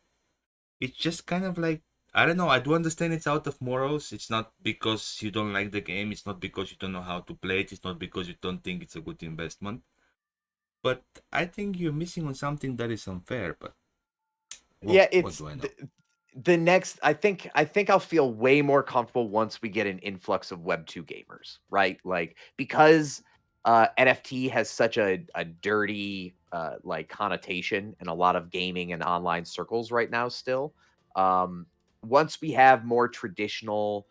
It's just kind of like, I don't know. I do understand it's out of morals. It's not because you don't like the game. It's not because you don't know how to play it. It's not because you don't think it's a good investment. But I think you're missing on something that is unfair. But Yeah, what it's do I know? the next I think I'll feel way more comfortable once we get an influx of web 2 gamers, right? Like because NFT has such a dirty like connotation in a lot of gaming and online circles right now still. Um Once we have more traditional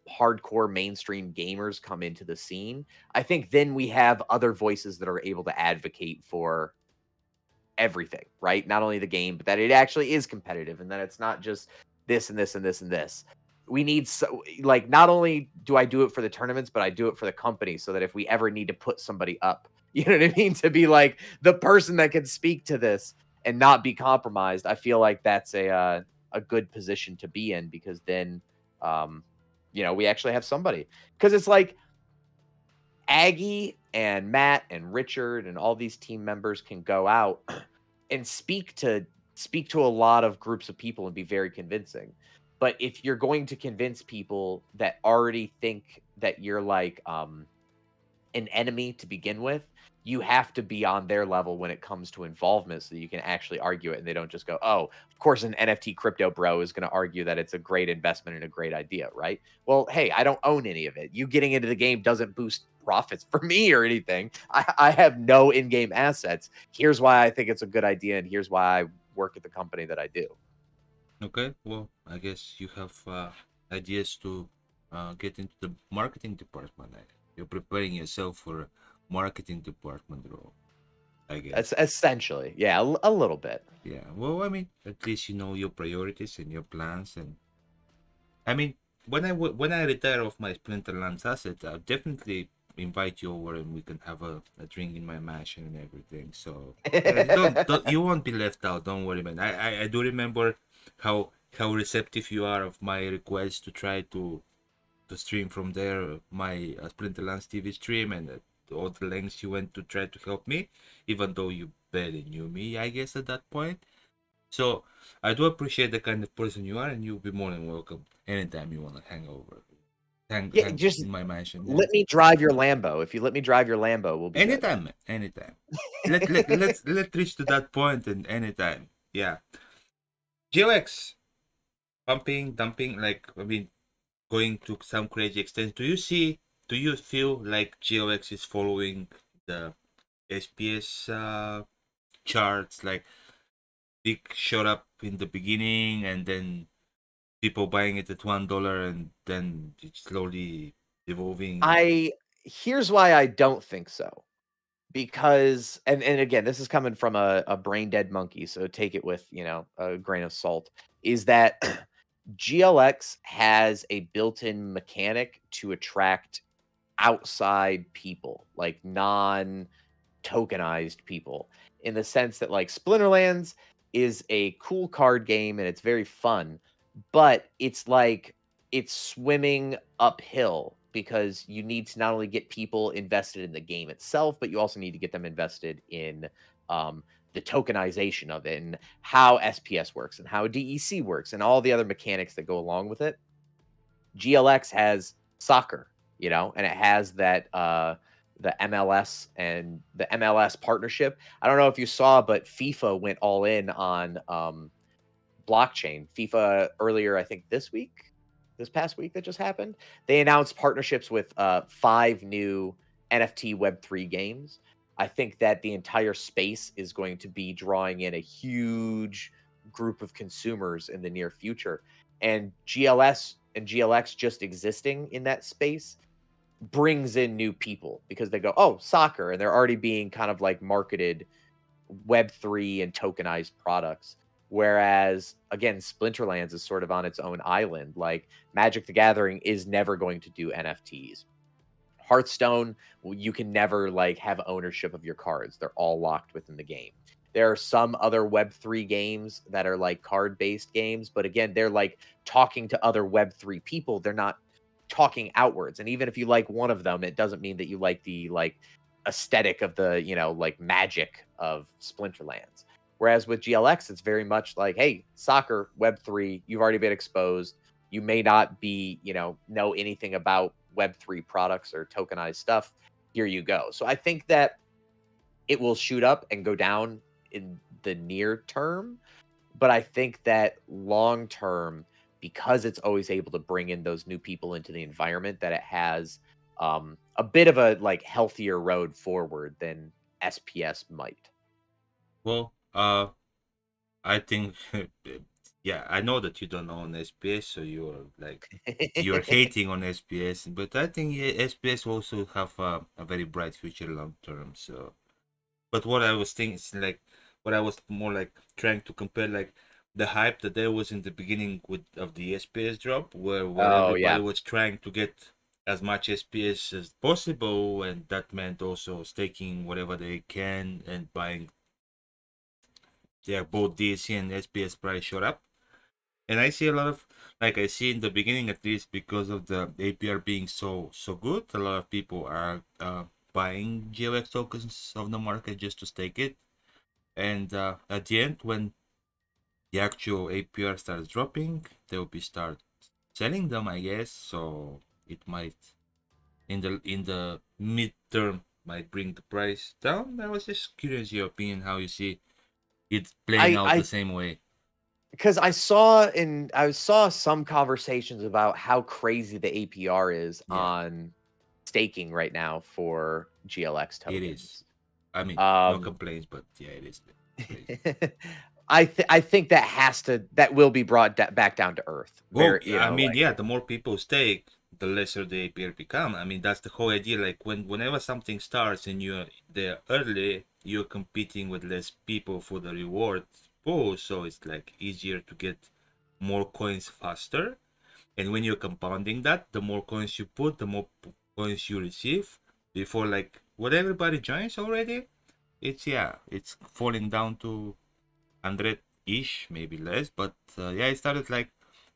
hardcore mainstream gamers come into the scene, I think then we have other voices that are able to advocate for everything, right? Not only the game, but that it actually is competitive and that it's not just this and this and this and this. We need like not only do I do it for the tournaments, but I do it for the company so that if we ever need to put somebody up, you know what I mean, to be like the person that can speak to this and not be compromised. I feel like that's a good position to be in because then um we actually have somebody. Cuz it's like Aggie and Matt and Richard and all these team members can go out and speak to a lot of groups of people and be very convincing. But if you're going to convince people that already think that you're like an enemy to begin with, you have to be on their level when it comes to involvement so that you can actually argue it and they don't just go, "Oh, of course an NFT crypto bro is going to argue that it's a great investment and a great idea," right? Well, hey, I don't own any of it. You getting into the game doesn't boost profits for me or anything. I have no in-game assets. Here's why I think it's a good idea and here's why I work at the company that I do. Okay, well, I guess you have ideas to get into the marketing department. You're preparing yourself for a marketing department role, I That's guess. essentially, yeah, a little bit. Yeah, well, I mean, at least you know your priorities and your plans. And I mean, when I retire off my Splinterlands asset, I'll definitely invite you over and we can have a drink in my mansion and everything. So don't you won't be left out. Don't worry, man. I do remember how receptive you are of my request to try to stream from there my Splinterlands TV stream, and all the lengths you went to try to help me, even though you barely knew me, I guess, at that point. So I do appreciate the kind of person you are, and you'll be more than welcome anytime you want to hang over, Yeah, hang just in my mansion. Yeah, let me drive your Lambo. If you let me drive your Lambo, we'll be good. anytime, man, anytime. Let's reach to that point, and anytime. Yeah, GOX pumping, dumping. Like, I mean, going to some crazy extent. Do you feel like GOX is following the SPS charts? Like, Dick showed up in the beginning, and then people buying it at $1 and then it's slowly evolving. Here's why I don't think so. Because and again, this is coming from a brain dead monkey, so take it with, a grain of salt, is that GLX has a built-in mechanic to attract outside people, like non-tokenized people, in the sense that like Splinterlands is a cool card game and it's very fun, but it's like it's swimming uphill because you need to not only get people invested in the game itself, but you also need to get them invested in um, the tokenization of it and how SPS works and how DEC works and all the other mechanics that go along with it. GLX has soccer, and it has that the MLS and the MLS partnership. I don't know if you saw, but FIFA went all in on blockchain. FIFA earlier, I think this past week that just happened, they announced partnerships with 5 new NFT Web3 games. I think that the entire space is going to be drawing in a huge group of consumers in the near future. And GLS and GLX just existing in that space brings in new people because they go, oh, soccer. And they're already being kind of like marketed Web3 and tokenized products. Whereas, again, Splinterlands is sort of on its own island. Like Magic the Gathering is never going to do NFTs. Hearthstone, well, you can never like have ownership of your cards. They're all locked within the game. There are some other Web3 games that are like card-based games, but again, they're like talking to other Web3 people. They're not talking outwards. And even if you like one of them, it doesn't mean that you like the like aesthetic of the, like magic of Splinterlands. Whereas with GLX, it's very much like, hey, soccer, Web3, you've already been exposed. You may not be, know anything about Web3 products or tokenized stuff. Here you go. So I think that it will shoot up and go down in the near term. But I think that long term, because it's always able to bring in those new people into the environment, that it has a bit of a like healthier road forward than SPS might. Well, I think, yeah, I know that you don't own SPS, so you're hating on SPS, but I think SPS also have a very bright future long term. So, but what I was thinking is like, what I was more like trying to compare, like the hype that there was in the beginning of the SPS drop, where Oh everybody yeah. was trying to get as much SPS as possible, and that meant also staking whatever they can and buying. Yeah, both DC and SPS price shot up. And I see a lot of, like I see in the beginning at least, because of the APR being so good, a lot of people are buying GLX tokens of the market just to stake it. And at the end, when the actual APR starts dropping, they'll be start selling them, I guess. So it might in the midterm might bring the price down. I was just curious your opinion, how you see it playing out the I same way. because I saw some conversations about how crazy the APR is Yeah, on staking right now for GLX it is. tokens. I mean, no Um complaints, but yeah, it is crazy. I think that will be brought back down to earth. Well, Very, I mean, like yeah, the more people stake, the lesser the APR become. I mean, that's the whole idea. Like whenever something starts and you're there early, you're competing with less people for the reward pool, so it's like easier to get more coins faster. And when you're compounding that, the more coins you put, the more coins you receive. Before, like when everybody joins already, it's falling down to 100-ish, maybe less, but yeah, it started like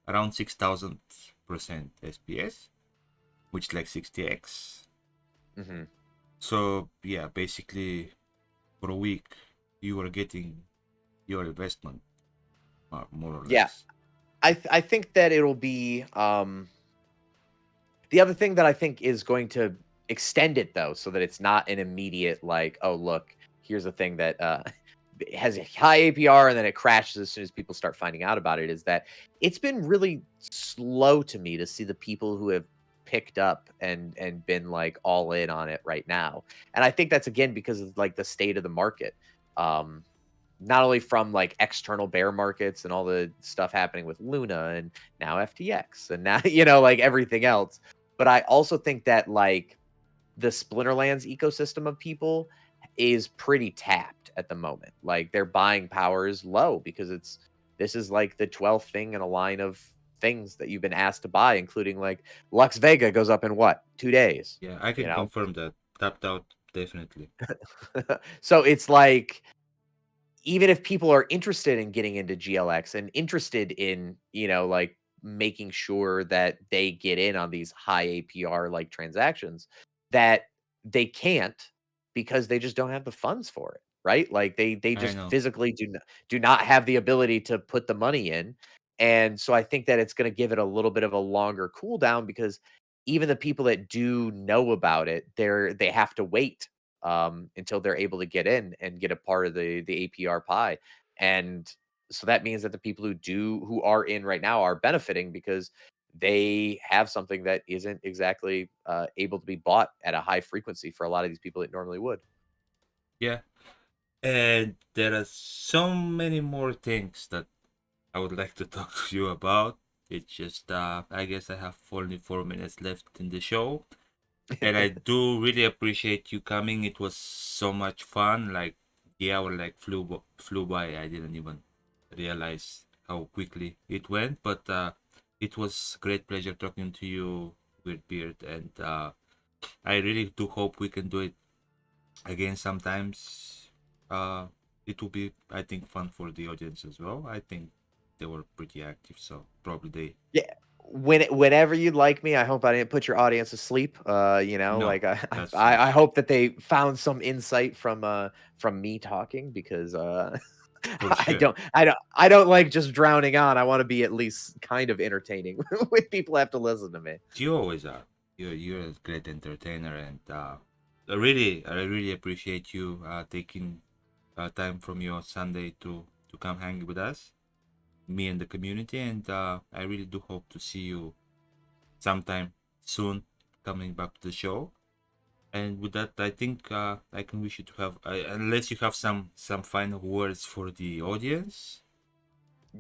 around 6,000% SPS, which is like 60x. mhm. So yeah, basically for a week you were getting your investment, more or Yeah, less. I think that it'll be the other thing that I think is going to extend it though, so that it's not an immediate like, oh look, here's a thing that has a high APR and then it crashes as soon as people start finding out about it, is that it's been really slow to me to see the people who have picked up and been like all in on it right now. And I think that's again because of like the state of the market. Um not only from like external bear markets and all the stuff happening with Luna and now FTX and now like everything else, but I also think that like the Splinterlands ecosystem of people is pretty tapped at the moment. Like their buying power is low because this is like the 12th thing in a line of things that you've been asked to buy, including like Lux Vega goes up in what, 2 days, Yeah, I you can know? confirm that. Tapped out, definitely. So it's like even if people are interested in getting into GLX and interested in, like making sure that they get in on these high APR like transactions, that they can't because they just don't have the funds for it, right? Like they I just know. physically do not have the ability to put the money in. And so I think that it's going to give it a little bit of a longer cool down because even the people that do know about it, they have to wait until they're able to get in and get a part of the APR pie. And so that means that the people who are in right now are benefiting because they have something that isn't exactly able to be bought at a high frequency for a lot of these people that normally would. Yeah. And there are so many more things that I would like to talk to you about. It's just, I guess I have only 4 minutes left in the show. And I do really appreciate you coming. It was so much fun. Like the hour like flew by. I didn't even realize how quickly it went. But it was great pleasure talking to you with Beard. And I really do hope we can do it again sometimes. Uh, it will be, I think, fun for the audience as well. I think they were pretty active, so probably they. Yeah. Whenever you'd like me, I hope I didn't put your audience asleep. No, Like I, that's I, not I hope that they found some insight from me talking because for sure. I don't like just drowning on. I want to be at least kind of entertaining when people have to listen to me. You always are. You're a great entertainer, and I really appreciate you taking time from your Sunday to come hang with us, me and the community, and I really do hope to see you sometime soon coming back to the show. And with that, I think I can wish you to have, unless you have some final words for the audience.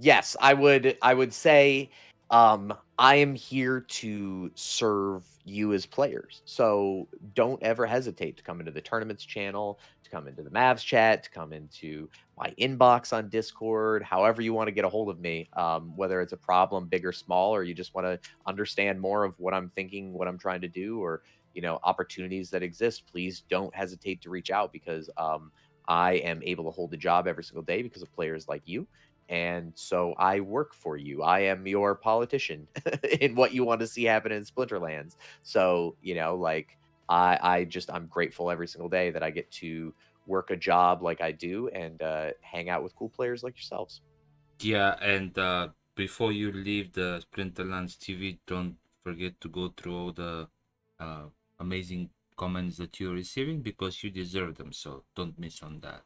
Yes, I would say I am here to serve you as players. So don't ever hesitate to come into the tournaments channel, to come into the Mavs chat, to come into my inbox on Discord, however you want to get a hold of me, whether it's a problem big or small, or you just want to understand more of what I'm thinking, what I'm trying to do, or opportunities that exist. Please don't hesitate to reach out because I am able to hold the job every single day because of players like you, and so I work for you. I am your politician in what you want to see happen in Splinterlands. So, like I'm grateful every single day that I get to work a job like I do and hang out with cool players like yourselves. Yeah, and before you leave the Splinterlands TV, don't forget to go through all the uh, amazing comments that you're receiving because you deserve them. So don't miss on that.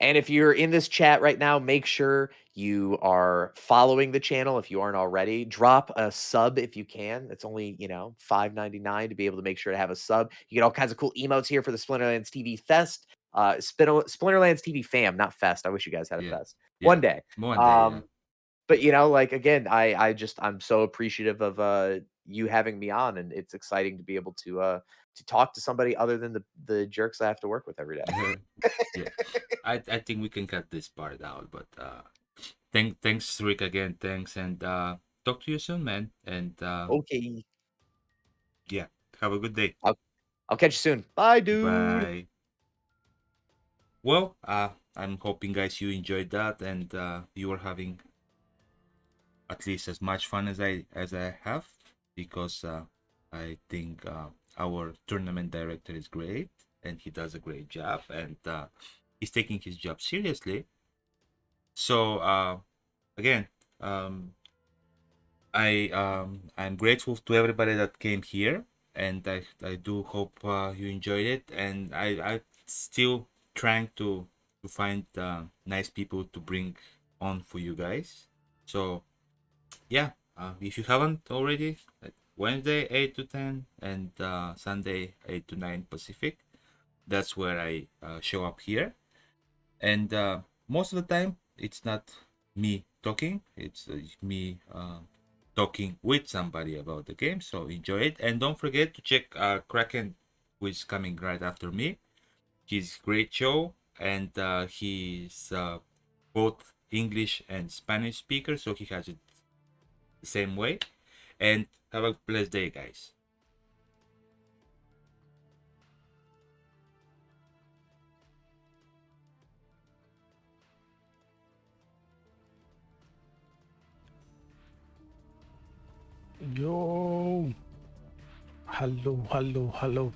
And if you're in this chat right now, make sure you are following the channel if you aren't already. Drop a sub if you can. It's only, $5.99 to be able to make sure to have a sub. You get all kinds of cool emotes here for the Splinterlands TV Fest. Splinterlands TV fam, not fest. I wish you guys had a Yeah, fest. One yeah, day. one day. Yeah, Um, but like again, I'm so appreciative of you having me on, and it's exciting to be able to talk to somebody other than the jerks I have to work with every day. yeah. I think we can cut this part out, but thanks Rick again. Thanks, and talk to you soon, man. And Okay. yeah, have a good day. I'll I'll catch you soon. Bye, dude. Bye. Well, I'm hoping guys you enjoyed that and you are having at least as much fun as I have because I think our tournament director is great and he does a great job and he's taking his job seriously. So again, um, I'm grateful to everybody that came here and I do hope you enjoyed it and I still trying to find nice people to bring on for you guys. So yeah, if you haven't already, Wednesday 8 to 10 and Sunday 8 to 9 Pacific. That's where I show up here. And most of the time it's not me talking, it's me talking with somebody about the game. So enjoy it, and don't forget to check Kraken, who is coming right after me. He's great show, and he's both English and Spanish speaker, so he has it the same way. And have a blessed day, guys. Yo, hello, hello, hello.